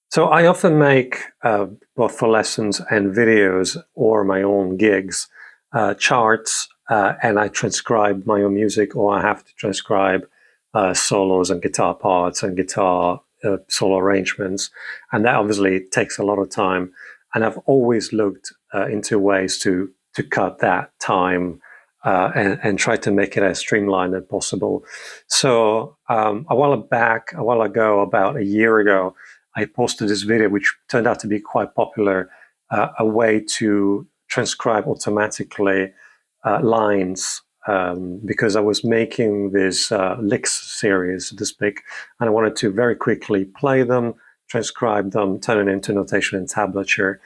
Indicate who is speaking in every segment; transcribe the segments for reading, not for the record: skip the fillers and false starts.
Speaker 1: So I often make, both for lessons and videos or my own gigs, charts, and I transcribe my own music, or I have to transcribe solos and guitar parts and guitar solo arrangements. And that obviously takes a lot of time. And I've always looked into ways to cut that time and try to make it as streamlined as possible. So a while ago, about a year ago, I posted this video, which turned out to be quite popular, a way to transcribe automatically lines, because I was making this licks series, so to speak, and I wanted to very quickly play them, transcribe them, turn it into notation and tablature.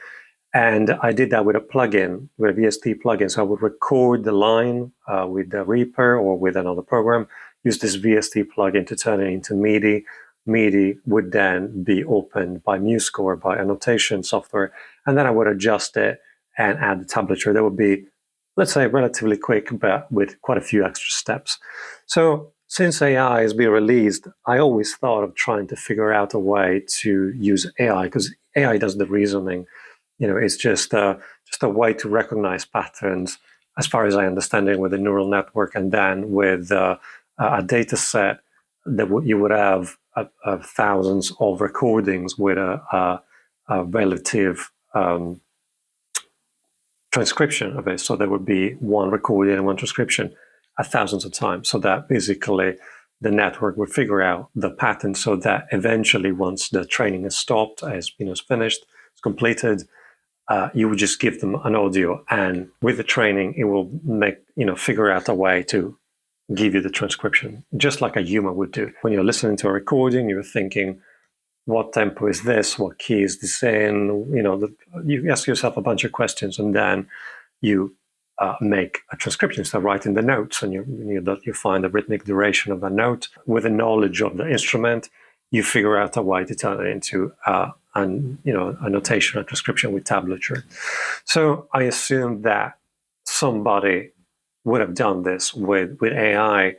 Speaker 1: And I did that with a plugin, with a VST plugin. So I would record the line with the Reaper or with another program, use this VST plugin to turn it into MIDI. MIDI would then be opened by MuseScore, by annotation software, and then I would adjust it and add the tablature. That would be, let's say, relatively quick, but with quite a few extra steps. So since AI has been released, I always thought of trying to figure out a way to use AI, because AI does the reasoning. It's just a way to recognize patterns, as far as I understand it, with a neural network, and then with a data set that you would have thousands of recordings with a relative transcription of it. So there would be one recording and one transcription thousands of times. So that basically the network would figure out the pattern, so that eventually, once the training is stopped, is finished, it's completed, you would just give them an audio, and with the training, it will figure out a way to give you the transcription, just like a human would do. When you're listening to a recording, you're thinking, what tempo is this? What key is this in? You ask yourself a bunch of questions, and then you make a transcription. So writing the notes, and you find the rhythmic duration of a note. With the knowledge of the instrument, you figure out a way to turn it into a notation, a transcription with tablature. So I assume that somebody would have done this with AI,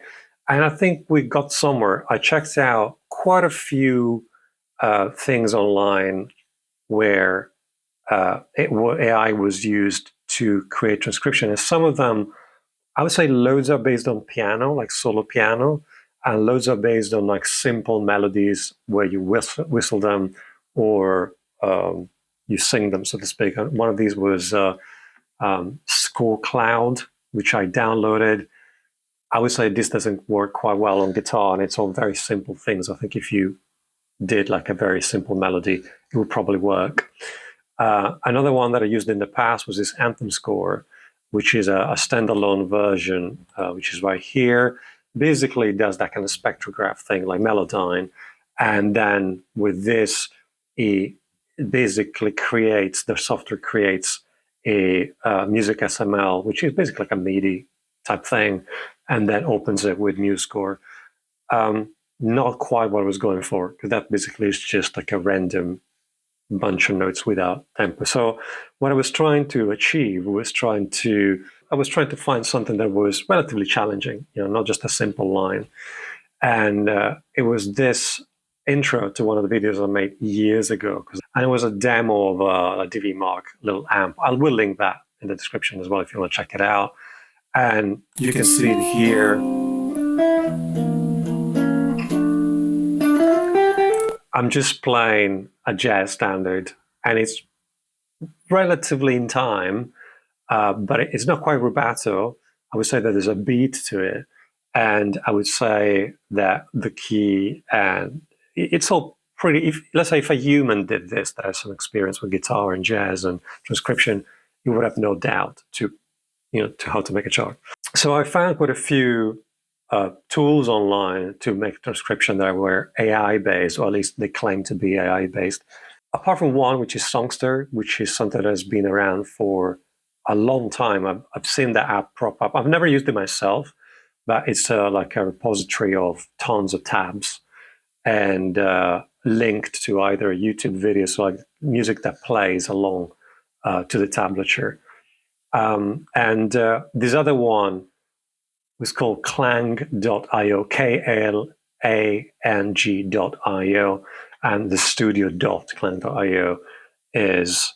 Speaker 1: and I think we got somewhere. I checked out quite a few things online where AI was used to create transcription, and some of them, I would say, loads are based on piano, like solo piano, and loads are based on like simple melodies where you whistle them, or you sing them, so to speak. And one of these was Score Cloud, which I downloaded. I would say this doesn't work quite well on guitar, and it's all very simple things. I think if you did like a very simple melody, it would probably work. Another one that I used in the past was this Anthem Score, which is a standalone version, which is right here. Basically, it does that kind of spectrograph thing like Melodyne. And then with this, it basically the software creates a music SML, which is basically like a MIDI type thing, and then opens it with MuseScore. Not quite what I was going for, because that basically is just like a random bunch of notes without tempo. So what I was trying to achieve was I was trying to find something that was relatively challenging, not just a simple line. And it was this intro to one of the videos I made years ago, and it was a demo of a DV Mark little amp. I will link that in the description as well if you want to check it out. And you can see it here. I'm just playing a jazz standard, and it's relatively in time, but it's not quite rubato. I would say that there's a beat to it, and I would say that the key, and it's all pretty. Let's say if a human did this, that has some experience with guitar and jazz and transcription, you would have no doubt to how to make a chart. So I found quite a few tools online to make transcription that were AI-based, or at least they claim to be AI-based. Apart from one, which is Songsterr, which is something that has been around for a long time. I've seen that app prop up. I've never used it myself, but it's like a repository of tons of tabs, and linked to either a YouTube video, so like music that plays along to the tablature. And this other one was called Klang.io, Klang.io, and the studio.clang.io is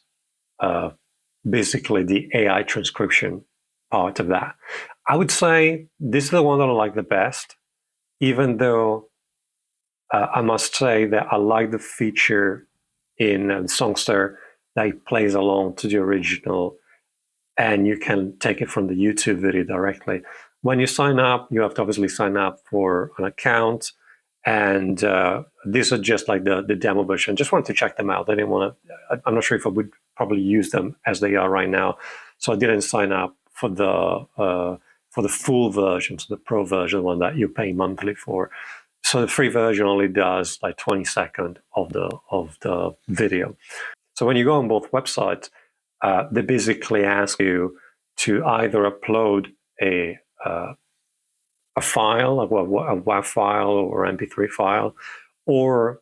Speaker 1: basically the AI transcription part of that. I would say this is the one that I like the best, even though I must say that I like the feature in Songsterr that it plays along to the original, and you can take it from the YouTube video directly. When you sign up, you have to obviously sign up for an account, and these are just like the demo version. Just wanted to check them out. I didn't want to. I'm not sure if I would probably use them as they are right now, so I didn't sign up for the full version, so the pro version, one that you pay monthly for. So the free version only does like 20 seconds of the video. So when you go on both websites, they basically ask you to either upload a file, a WAV file or MP3 file, or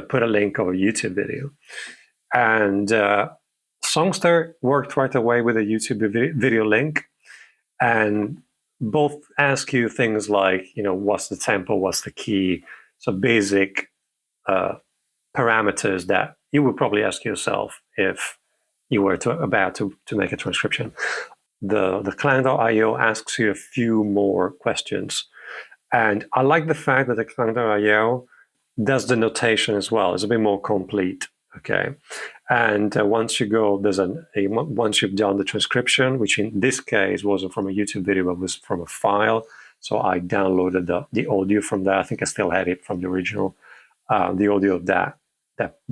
Speaker 1: put a link of a YouTube video. And Songsterr worked right away with a YouTube video link, and both ask you things like, what's the tempo, what's the key, so basic parameters that you would probably ask yourself if you were about to make a transcription. The Clang.io asks you a few more questions. And I like the fact that the Clang.io does the notation as well. It's a bit more complete, okay? And once you go, once you've done the transcription, which in this case wasn't from a YouTube video, but was from a file. So I downloaded the audio from that. I think I still had it from the original, the audio of that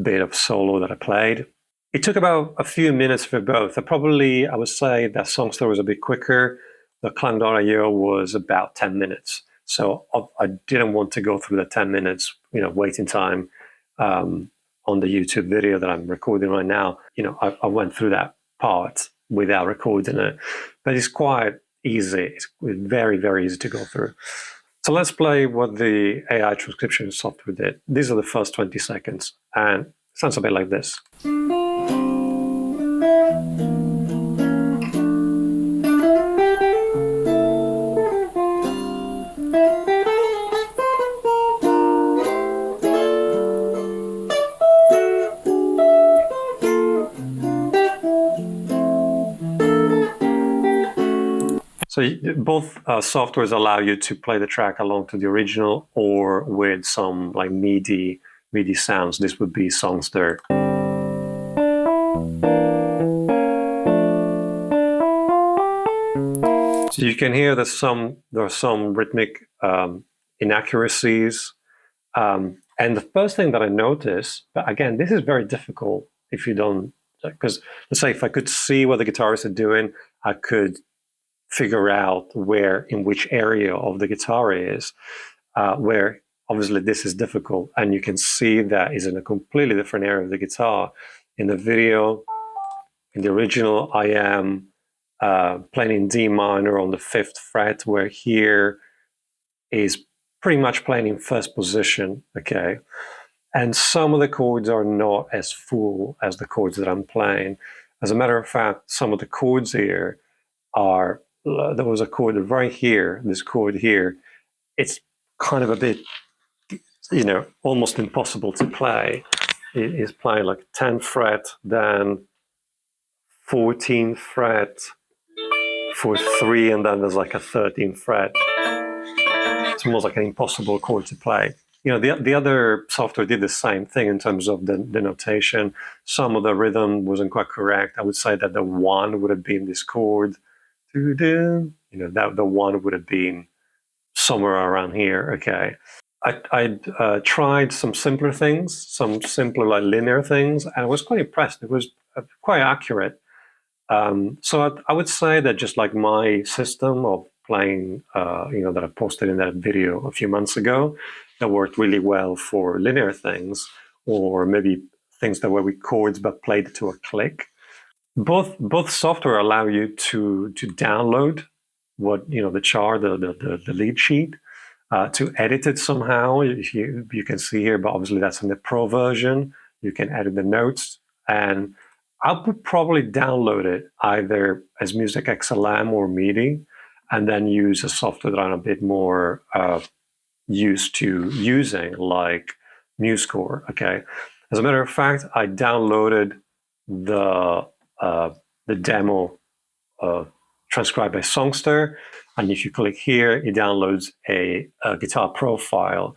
Speaker 1: bit of solo that I played. It took about a few minutes for both. I would say that Songsterr was a bit quicker. The Clang.io was about 10 minutes. So I didn't want to go through the 10 minutes, waiting time on the YouTube video that I'm recording right now. I went through that part without recording it, but it's quite easy. It's very, very easy to go through. So let's play what the AI transcription software did. These are the first 20 seconds, and it sounds a bit like this. So both softwares allow you to play the track along to the original or with some like MIDI sounds. This would be Songsterr. So you can hear there are some rhythmic inaccuracies. And the first thing that I noticed, but again, this is very difficult if you don't, because let's say if I could see what the guitarists are doing, I could figure out in which area of the guitar is, where obviously this is difficult. And you can see that is in a completely different area of the guitar. In the video, in the original, I am playing in D minor on the 5th fret, where here is pretty much playing in first position, okay? And some of the chords are not as full as the chords that I'm playing. As a matter of fact, some of the chords here are, there was a chord right here, this chord here, it's kind of a bit, almost impossible to play. It is playing like 10th fret, then 14th fret for 3, and then there's like a 13th fret. It's almost like an impossible chord to play. The other software did the same thing in terms of the notation. Some of the rhythm wasn't quite correct. I would say that the 1 would have been this chord. That the 1 would have been somewhere around here, okay? I tried some simpler things, some simpler like linear things, and I was quite impressed. It was quite accurate. So I would say that just like my system of playing, that I posted in that video a few months ago, that worked really well for linear things, or maybe things that were with chords but played to a click. Both software allow you to download the chart, the lead sheet, to edit it somehow. You can see here, but obviously that's in the pro version. You can edit the notes, and I would probably download it either as Music XLM or MIDI, and then use a software that I'm a bit more used to using, like MuseScore. Okay, as a matter of fact, I downloaded the demo transcribed by Songsterr, and if you click here, it downloads a guitar profile,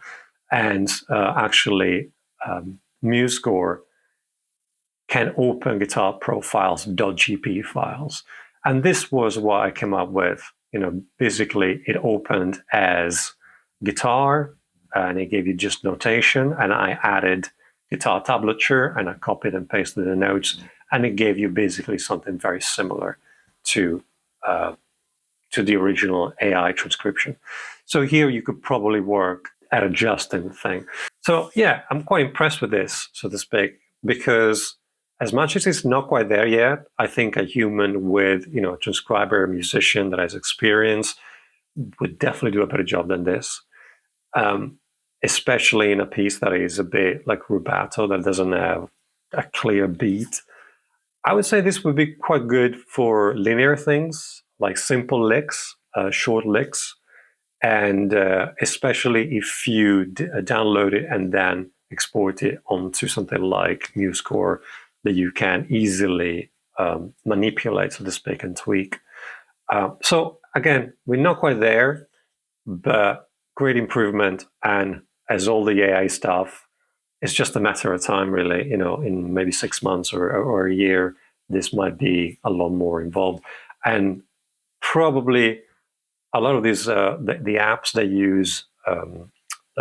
Speaker 1: and actually MuseScore can open guitar profiles.gp files. And this was what I came up with. Basically it opened as guitar and it gave you just notation, and I added guitar tablature and I copied and pasted the notes, and it gave you basically something very similar to the original AI transcription. So here you could probably work at adjusting the thing. So yeah, I'm quite impressed with this, so to speak, because as much as it's not quite there yet, I think a human with, a transcriber, a musician that has experience would definitely do a better job than this. Especially in a piece that is a bit like rubato, that doesn't have a clear beat. I would say this would be quite good for linear things, like simple licks, short licks, and especially if you download it and then export it onto something like MuseScore that you can easily manipulate, so to speak, and tweak. So again, we're not quite there, but great improvement. And as all the AI stuff, it's just a matter of time, really. In maybe 6 months or a year, this might be a lot more involved. And probably a lot of these, the apps that use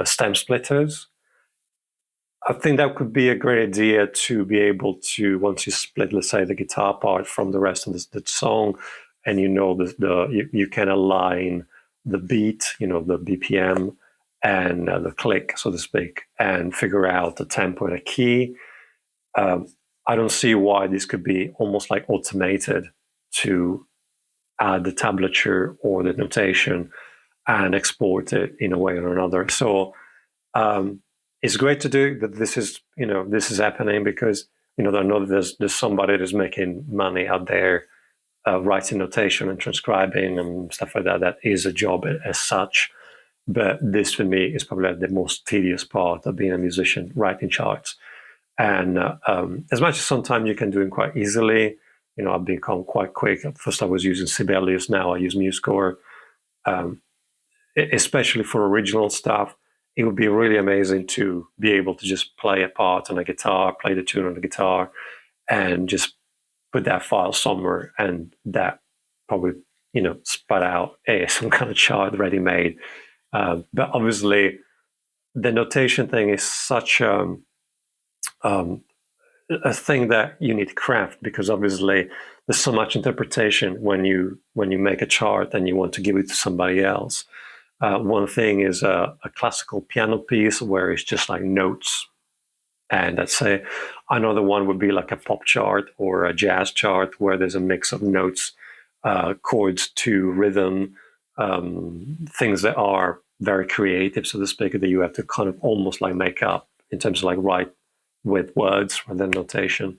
Speaker 1: stem splitters, I think that could be a great idea to be able to, once you split, let's say, the guitar part from the rest of the song, and you can align the beat, the BPM, and the click, so to speak, and figure out the tempo and a key. I don't see why this could be almost like automated to add the tablature or the notation and export it in a way or another. So it's great to do that. This is happening because I know that there's somebody that's making money out there writing notation and transcribing and stuff like that. That is a job as such. But this, for me, is probably the most tedious part of being a musician, writing charts. And as much as sometimes you can do it quite easily, I've become quite quick. At first I was using Sibelius, now I use MuseScore. Especially for original stuff, it would be really amazing to be able to just play a part on a guitar, play the tune on the guitar, and just put that file somewhere, and that probably, spat out some kind of chart ready-made. But obviously, the notation thing is such a thing that you need to craft, because obviously there's so much interpretation when you make a chart and you want to give it to somebody else. One thing is a classical piano piece where it's just like notes, and let's say another one would be like a pop chart or a jazz chart where there's a mix of notes, chords to rhythm, things that are very creative, so to speak, that you have to kind of almost like make up in terms of like write with words rather than notation.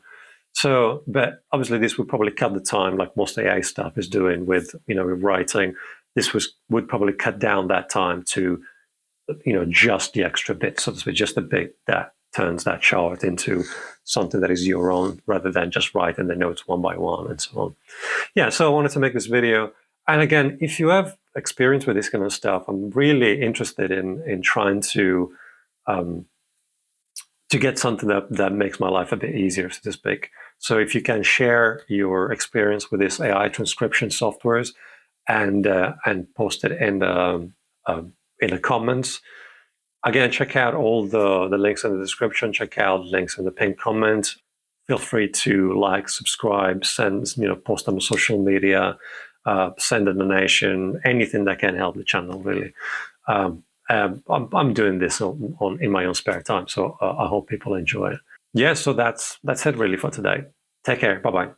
Speaker 1: So, but obviously this would probably cut the time, like most AI stuff is doing with, with writing. This would probably cut down that time to, just the extra bit, so to speak, just the bit that turns that chart into something that is your own, rather than just writing the notes one by one and so on. Yeah, so I wanted to make this video. And again, if you have experience with this kind of stuff, I'm really interested in trying to get something that makes my life a bit easier, so to speak. So if you can share your experience with this AI transcription softwares and post it in the comments. Again, check out all the links in the description. Check out links in the pinned comment. Feel free to like, subscribe, send, post on social media, send a donation, anything that can help the channel, really. I'm doing this in my own spare time, so I hope people enjoy it. Yeah, so that's it really for today. Take care. Bye-bye.